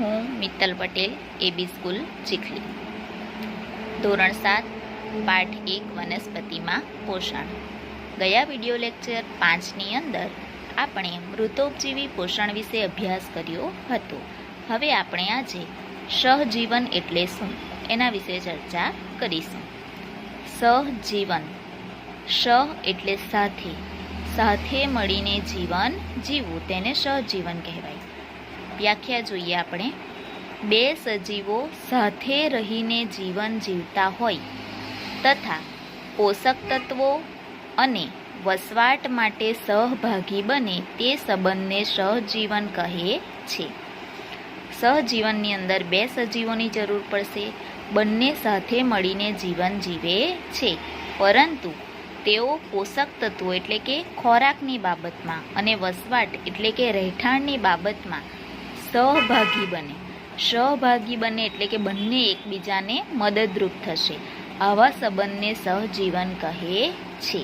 હું મિત્તલ પટેલ એબી સ્કૂલ ચીખલી ધોરણ 7 પાઠ 1 વનસ્પતિમાં પોષણ. ગયા વિડીયો લેક્ચર 5ની અંદર આપણે મૃતોપજીવી પોષણ વિશે અભ્યાસ કર્યો હતો. હવે આપણે આજે સહજીવન એટલે શું એના વિશે ચર્ચા કરીશું. સહજીવન, સહ એટલે સાથે, સાથે મળીને જીવન જીવવું તેને સહજીવન કહેવાય. વ્યાખ્યા જોઈએ આપણે. બે સજીવો સાથે રહીને જીવન જીવતા હોય તથા પોષક તત્વો અને વસવાટ માટે સહભાગી બને તે સંબંધને સહજીવન કહે છે. સહજીવનની અંદર બે સજીવોની જરૂર પડશે. બંને સાથે મળીને જીવન જીવે છે, પરંતુ તેઓ પોષક તત્વો એટલે કે ખોરાકની બાબતમાં અને વસવાટ એટલે કે રહેઠાણની બાબતમાં સહભાગી બને. સહભાગી બને એટલે કે બંને એકબીજાને મદદરૂપ થશે. આવા સંબંધને સહજીવન કહે છે.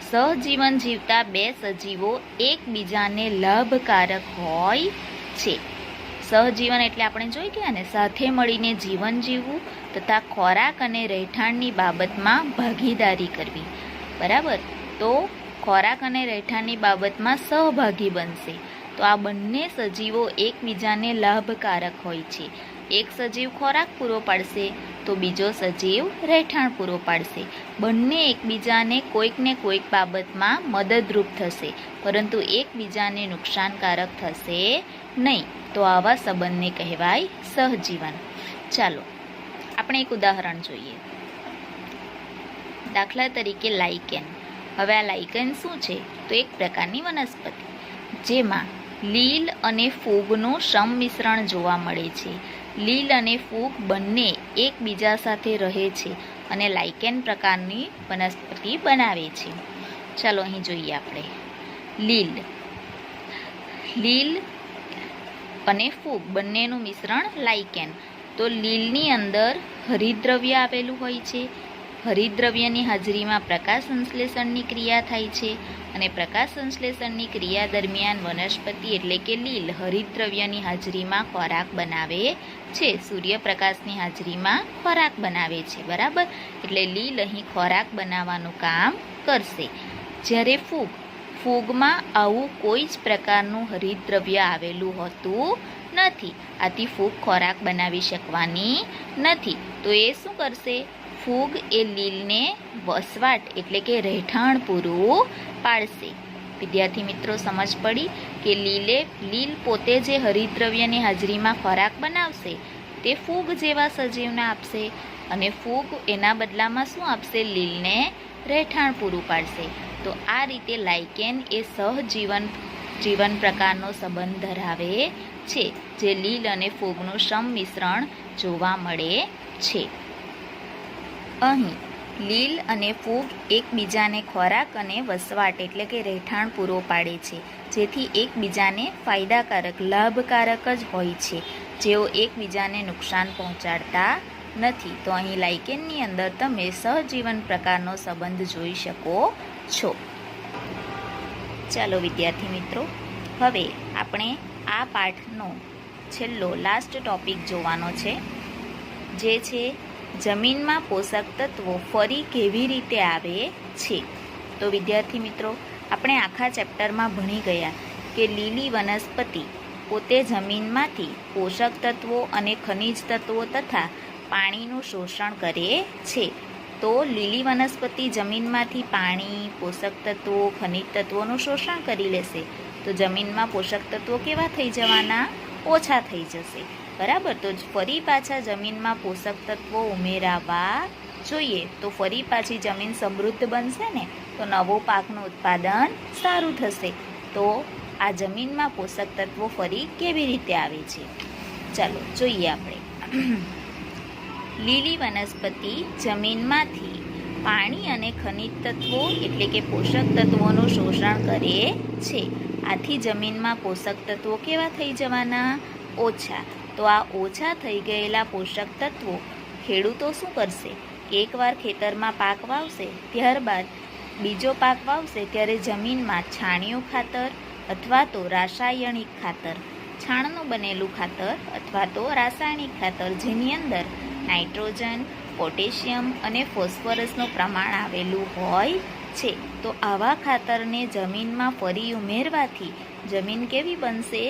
સહજીવન જીવતા બે સજીવો એકબીજાને લાભકારક હોય છે. સહજીવન એટલે આપણે જોઈ ગયા ને, સાથે મળીને જીવન જીવવું તથા ખોરાક અને રહેઠાણની બાબતમાં ભાગીદારી કરવી. બરાબર, તો ખોરાક અને રહેઠાણની બાબતમાં સહભાગી બનશે. તો આ બંને સજીવો એકબીજાને લાભકારક હોય છે. એક સજીવ ખોરાક પૂરો પાડશે તો બીજો સજીવ રહેઠાણ પૂરો પાડશે. બંને એકબીજાને કોઈકને કોઈક બાબતમાં મદદરૂપ થશે, પરંતુ એકબીજાને નુકસાનકારક થશે નહીં. તો આવા સંબંધને કહેવાય સહજીવન. ચાલો આપણે એક ઉદાહરણ જોઈએ. દાખલા તરીકે લાઇકેન. હવે આ લાઇકેન શું છે? તો એક પ્રકારની વનસ્પતિ જેમાં લીલ અને ફૂગનું સંમિશ્રણ જોવા મળે છે. લીલ અને ફૂગ બંને એકબીજા સાથે રહે છે અને લાઇકેન પ્રકારની વનસ્પતિ બનાવે છે. ચાલો અહીં જોઈએ આપણે. લીલ અને ફૂગ બંનેનું મિશ્રણ લાઇકેન. તો લીલની અંદર હરિતદ્રવ્ય આવેલું હોય છે. હરિતદ્રવ્યની હાજરીમાં પ્રકાશ સંશ્લેષણની ક્રિયા થાય છે અને પ્રકાશ સંશ્લેષણની ક્રિયા દરમિયાન વનસ્પતિ એટલે કે લીલ હરિતદ્રવ્યની હાજરીમાં ખોરાક બનાવે છે. સૂર્યપ્રકાશની હાજરીમાં ખોરાક બનાવે છે. બરાબર, એટલે લીલ અહીં ખોરાક બનાવવાનું કામ કરશે. જ્યારે ફૂગમાં આવું કોઈ જ પ્રકારનું હરિતદ્રવ્ય આવેલું હોતું નથી. આથી ફૂગ ખોરાક બનાવી શકવાની નથી. તો એ શું કરશે? ફૂગ એ લીલને વસવાટ એટલે કે રહેઠાણ પૂરું પાડશે. વિદ્યાર્થી મિત્રો, સમજ પડી કે લીલ પોતે જે હરિતદ્રવ્યની હાજરીમાં ખોરાક બનાવશે તે ફૂગ જેવા સજીવને આપશે અને ફૂગ એના બદલામાં શું આપશે? લીલને રહેઠાણ પૂરું પાડશે. તો આ રીતે લાઇકેન એ સહજીવન પ્રકારનો સંબંધ ધરાવે છે, જે લીલ અને ફૂગનું સંમિશ્રણ જોવા મળે છે. અહીં લીલ અને ફૂગ એકબીજાને ખોરાક અને વસવાટ એટલે કે રહેઠાણ પૂરો પાડે છે, જેથી એકબીજાને ફાયદાકારક લાભકારક જ હોય છે, જેઓ એકબીજાને નુકસાન પહોંચાડતા નથી. તો અહીં લાઇકેનની અંદર તમે સહજીવન પ્રકારનો સંબંધ જોઈ શકો છો. ચાલો વિદ્યાર્થી મિત્રો, હવે આપણે આ પાઠનો છેલ્લો લાસ્ટ ટોપિક જોવાનો છે, જે છે જમીનમાં પોષક તત્વો ફરી કેવી રીતે આવે છે. તો વિદ્યાર્થી મિત્રો, આપણે આખા ચેપ્ટરમાં ભણી ગયા કે લીલી વનસ્પતિ પોતે જમીનમાંથી પોષક તત્વો અને ખનિજ તત્વો તથા પાણીનું શોષણ કરે છે. તો લીલી વનસ્પતિ જમીનમાંથી પાણી, પોષક તત્વો, ખનિજ તત્વોનું શોષણ કરી લેશે. તો જમીનમાં પોષક તત્વો કેવા થઈ જવાના? ઓછા થઈ જશે. બરાબર, તો ફરી પાછા જમીનમાં પોષક તત્વો ઉમેરાવા જોઈએ, તો ફરી પાછી જમીન સમૃદ્ધ બનશે ને, તો નવો પાકનું ઉત્પાદન સારું થશે. તો આ જમીનમાં પોષક તત્વો ફરી કેવી રીતે આવે છે? ચાલો જોઈએ આપણે. લીલી વનસ્પતિ જમીનમાંથી પાણી અને ખનિજ તત્વો એટલે કે પોષક તત્વોનું શોષણ કરે છે. આથી જમીનમાં પોષક તત્વો કેવા થઈ જવાના? ઓછા. તો આ ઓછા થઈ ગયેલા પોષક તત્વો ખેડૂતો શું કરશે કે એકવાર ખેતરમાં પાક વાવશે, ત્યારબાદ બીજો પાક વાવશે ત્યારે જમીનમાં છાણિયું ખાતર અથવા તો રાસાયણિક ખાતર છાણનું બનેલું ખાતર અથવા તો રાસાયણિક ખાતર જેની અંદર નાઇટ્રોજન, પોટેશિયમ અને ફોસ્ફરસનું પ્રમાણ આવેલું હોય છે. તો આવા ખાતરને જમીનમાં ફરી ઉમેરવાથી જમીન કેવી બનશે?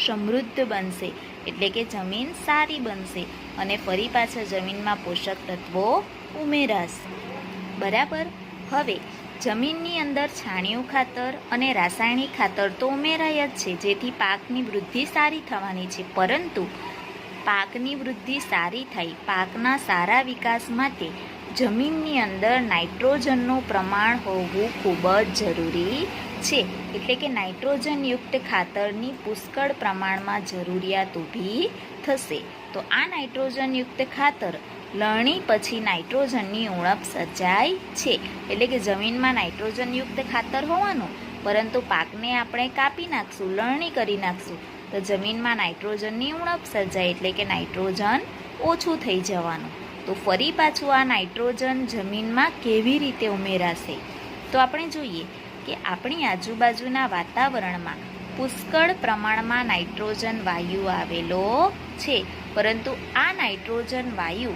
સમૃદ્ધ બનશે, એટલે કે જમીન સારી બનશે અને ફરી પાછા જમીનમાં પોષક તત્વો ઉમેરાશે. બરાબર. હવે જમીનની અંદર છાણિયું ખાતર અને રાસાયણિક ખાતર તો ઉમેરાય જ છે, જેથી પાકની વૃદ્ધિ સારી થવાની છે. પરંતુ પાકની વૃદ્ધિ સારી થાય, પાકના સારા વિકાસ માટે જમીનની અંદર નાઇટ્રોજનનું પ્રમાણ હોવું ખૂબ જ જરૂરી છે. એટલે કે નાઇટ્રોજનયુક્ત ખાતરની પુષ્કળ પ્રમાણમાં જરૂરિયાત ઊભી થશે. તો આ નાઇટ્રોજનયુક્ત ખાતર લણણી પછી નાઇટ્રોજનની ઉણપ સર્જાય છે. એટલે કે જમીનમાં નાઇટ્રોજનયુક્ત ખાતર હોવાનું, પરંતુ પાકને આપણે કાપી નાખશું, લણણી કરી નાખશું, તો જમીનમાં નાઇટ્રોજનની ઉણપ સર્જાય, એટલે કે નાઇટ્રોજન ઓછું થઈ જવાનું. તો ફરી પાછું આ નાઇટ્રોજન જમીનમાં કેવી રીતે ઉમેરાશે? તો આપણે જોઈએ કે આપણી આજુબાજુના વાતાવરણમાં પુષ્કળ પ્રમાણમાં નાઇટ્રોજન વાયુ આવેલો છે, પરંતુ આ નાઇટ્રોજન વાયુ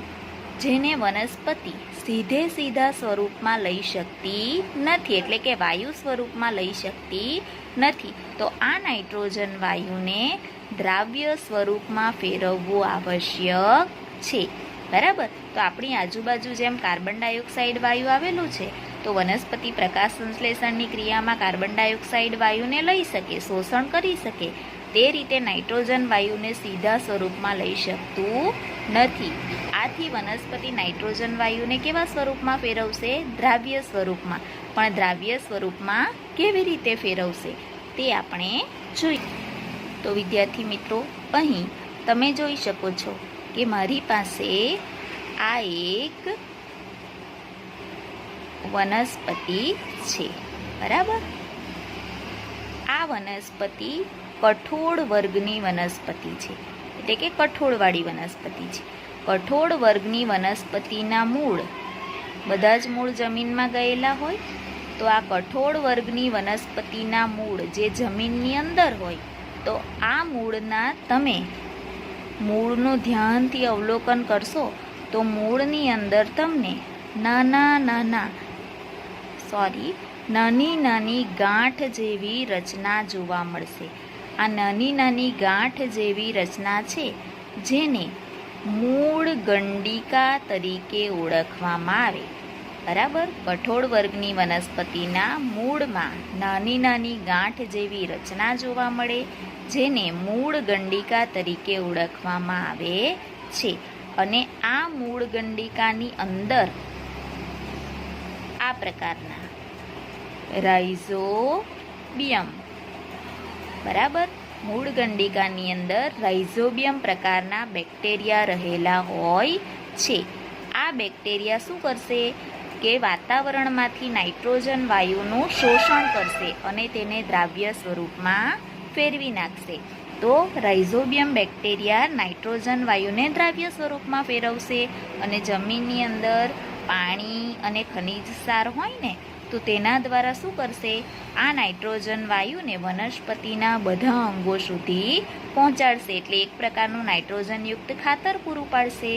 જેને વનસ્પતિ સીધા સ્વરૂપમાં લઈ શકતી નથી, એટલે કે વાયુ સ્વરૂપમાં લઈ શકતી નથી. તો આ નાઇટ્રોજન વાયુને દ્રાવ્ય સ્વરૂપમાં ફેરવવું આવશ્યક છે. બરાબર. તો આપણી આજુબાજુ જેમ કાર્બન ડાયોક્સાઇડ વાયુ આવેલું છે, તો વનસ્પતિ પ્રકાશ સંશ્લેષણની ક્રિયામાં કાર્બન ડાયોક્સાઇડ વાયુને લઈ શકે, શોષણ કરી શકે. તે રીતે નાઇટ્રોજન વાયુને સીધા સ્વરૂપમાં લઈ શકતું નથી. આથી વનસ્પતિ નાઇટ્રોજન વાયુને કેવા સ્વરૂપમાં ફેરવશે? દ્રાવ્ય સ્વરૂપમાં. પણ દ્રાવ્ય સ્વરૂપમાં કેવી રીતે ફેરવશે તે આપણે જોઈએ. તો વિદ્યાર્થી મિત્રો, અહીં તમે જોઈ શકો છો કે મારી પાસે આ એક વનસ્પતિ છે. બરાબર. આ વનસ્પતિ કઠોળ વર્ગની વનસ્પતિ છે, એટલે કે કઠોળવાળી વનસ્પતિ છે. કઠોળ વર્ગની વનસ્પતિના મૂળ, બધા જ મૂળ જમીનમાં ગયેલા હોય, તો આ કઠોળ વર્ગની વનસ્પતિના મૂળ જે જમીનની અંદર હોય, તો આ મૂળના તમે મૂળનું ધ્યાનથી અવલોકન કરશો તો મૂળની અંદર તમને નાની નાની ગાંઠ જેવી રચના જોવા મળશે. આ નાની ગાંઠ જેવી રચના છે, જેને મૂળ ગંડિકા તરીકે ઓળખવામાં આવે. બરાબર. કઠોળ વર્ગની વનસ્પતિના મૂળમાં નાની ગાંઠ જેવી રચના જોવા મળે, જેને મૂળ ગંડિકા તરીકે ઓળખવામાં આવે છે. અને આ મૂળ ગંડિકાની અંદર આ પ્રકારના રાઇઝોબિયમ, બરાબર, મૂળ ગંડિકાની અંદર રાઇઝોબિયમ પ્રકારના બેક્ટેરિયા રહેલા હોય છે. આ બેક્ટેરિયા શું કરશે કે વાતાવરણમાંથી નાઇટ્રોજન વાયુનું શોષણ કરશે અને તેને દ્રાવ્ય સ્વરૂપમાં ફેરવી નાખશે. તો રાઇઝોબિયમ બેક્ટેરિયા નાઇટ્રોજન વાયુને દ્રાવ્ય સ્વરૂપમાં ફેરવશે અને જમીનની અંદર પાણી અને ખનિજ સાર હોય ને, તો તેના દ્વારા શું કરશે? આ નાઇટ્રોજન વાયુને વનસ્પતિના બધા અંગો સુધી પહોંચાડશે, એટલે એક પ્રકારનું નાઇટ્રોજનયુક્ત ખાતર પૂરું પાડશે.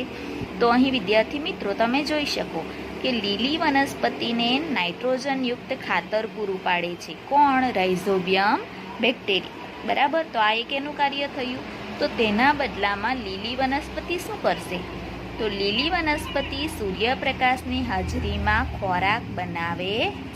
તો અહીં વિદ્યાર્થી મિત્રો તમે જોઈ શકો કે લીલી વનસ્પતિને નાઇટ્રોજનયુક્ત ખાતર પૂરું પાડે છે. કોણ? Rhizobium bacteria. બરાબર. તો આ એક એનું કાર્ય થયું. તો તેના બદલામાં લીલી વનસ્પતિ શું કરશે? તો લીલી વનસ્પતિ સૂર્યપ્રકાશની હાજરીમાં ખોરાક બનાવે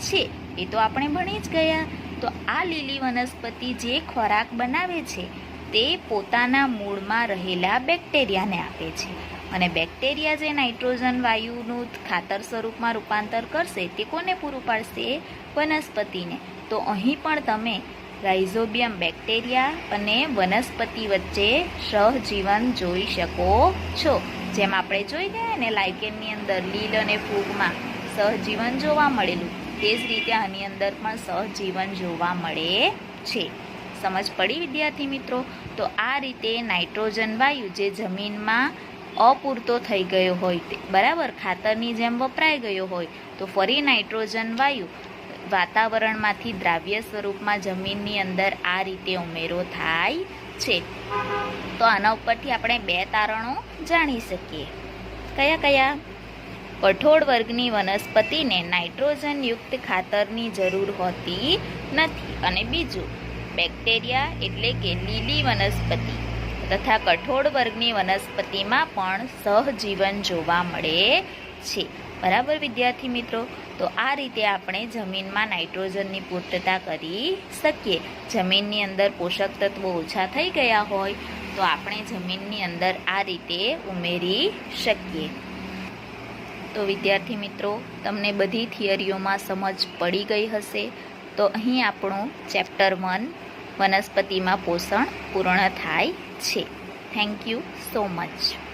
છે. એ તો આપણે ભણી જ ગયા. તો આ લીલી વનસ્પતિ જે ખોરાક બનાવે છે તે પોતાના મૂળમાં રહેલા બેક્ટેરિયાને આપે છે, અને બેક્ટેરિયા જે નાઇટ્રોજન વાયુનું ખાતર સ્વરૂપમાં રૂપાંતર કરશે તે કોને પૂરું પાડશે? વનસ્પતિને. તો અહીં પણ તમે રાઇઝોબિયમ બેક્ટેરિયા અને વનસ્પતિ વચ્ચે સહજીવન જોઈ શકો છો. જેમ આપણે જોઈ ગયા ને લાઇકેનની અંદર લીલ અને ફૂગમાં સહજીવન જોવા મળેલું, તે જ રીતે આની અંદર પણ સહજીવન જોવા મળે છે. સમજ પડી વિદ્યાર્થી મિત્રો? તો આ રીતે નાઇટ્રોજન વાયુ જે જમીનમાં અપૂરતો થઈ ગયો હોય તે, બરાબર, ખાતરની જેમ વપરાઈ ગયો હોય, તો ફરી નાઇટ્રોજન વાયુ વાતાવરણમાંથી દ્રાવ્ય સ્વરૂપમાં જમીનની અંદર આ રીતે ઉમેરો થાય છે. તો આના ઉપરથી આપણે 2 તારણો જાણી શકીએ. કયા કયા? કઠોળ વર્ગની વનસ્પતિને નાઇટ્રોજનયુક્ત ખાતરની જરૂર હોતી નથી. અને બીજું, બેક્ટેરિયા એટલે કે લીલી વનસ્પતિ તથા કઠોળ વર્ગની વનસ્પતિમાં પણ સહજીવન જોવા મળે છે. બરાબર વિદ્યાર્થી મિત્રો? તો આ રીતે આપણે જમીનમાં નાઇટ્રોજનની પૂર્તતા કરી શકીએ. જમીનની અંદર પોષક તત્વો ઓછા થઈ ગયા હોય તો આપણે જમીનની અંદર આ રીતે ઉમેરી શકીએ. તો વિદ્યાર્થી મિત્રો, તમને બધી થિયરીઓમાં સમજ પડી ગઈ હશે. તો અહીં આપણું ચેપ્ટર 1 વનસ્પતિમાં પોષણ પૂર્ણ થાય છે. Thank you so much.